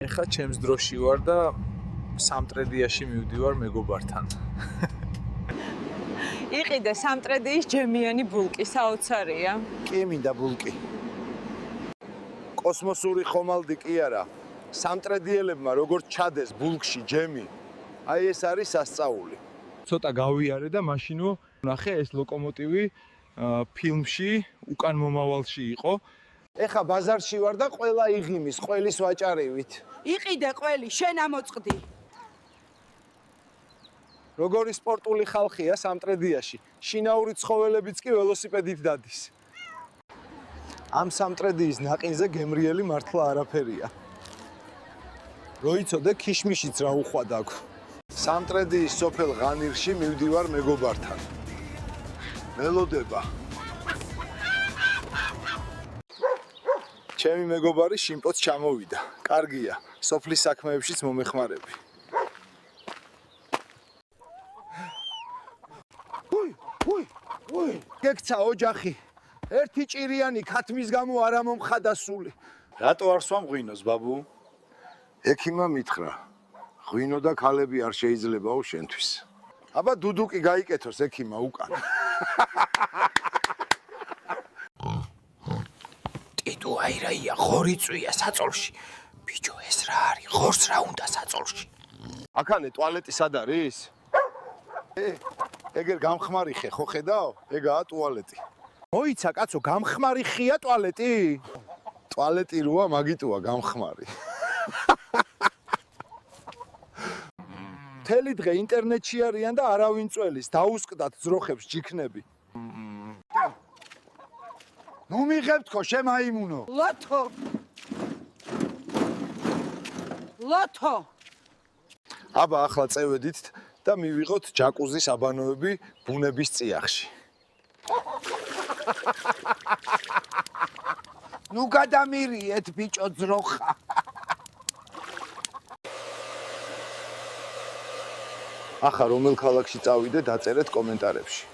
ეხლა ჩემს დროში ვარ და სამტრედიაში მივდივარ მეგობართან. იყიდე სამტრედიის ჯემიანი ბულკი საოცარია. კი მინდა ბულკი. კოსმოსური ხომალდი კი არა. სამტრედიელებმა როგორც ჩადეს ბულკში ჯემი, აი ეს არის სასწაული. ცოტა გავიარე და მაშინო ნახე ეს ლოკომოტივი ფილმში უკან მომავალში იყო. ეხა ბაზარში ვარ და ყველა იღიმის, ყველის ვაჭარივით. იყიდე ყველი, შენ ამოწყდი. როგორი სპორტული ხალხია სამტრედიაში. შინაური ცხოველებიც კი ველოსიპედით დადის. ამ სამტრედიის ნაყინზე გემრიელი მართლა არაფერია. როიცოდე ქიშმიშიც რა უხვად აქვს. სამტრედიის სოფელ ღანირში მივდივარ მეგობართან. მელოდება. ჩემი მეგობარი შიმპოც ჩამოვიდა. კარგია, სოფლის საქმეებშიც მომეხმარები. გექცა ოჯახი. ერთი ჭირიანი ქათმის გამო არა მომხადა სული. რატო არ სვამ ღვინოს, ბაბუ? ექიმა მითხრა. ღვინო და ქალები არ შეიძლებაო შენთვის. აბა დუდუკი გაიკეთოს ექიმა უკან. ტიტუ აირაია ხორიწვია საწოლში. ბიჭო ეს რა არის? ხორს რა უნდა საწოლში? აქანე ტუალეტი სად არის? ეგერ გამხმარი ხე ხო ხედავ? ეგაა ტუალეტი. მოიცა კაცო, გამხმარი ხია ტუალეტი? ტუალეტი როა მაგიტოა გამხმარი. მთელი დღე ინტერნეტში არიან და არავინ წველის, დაუსკდათ ძროხებს ჯიქნები. ნუ მიღებთ ხო შემაიმუნო. ლოთო. ლოთო. აბა ახლა წევედით და მივიღოთ ჯაკუზის აბანოები ბუნების წიაღში. ნუ გადამირიეთ ბიჭო ძროხა. ახლა რომელ ქალაქში წავიდე დაწერეთ კომენტარებში.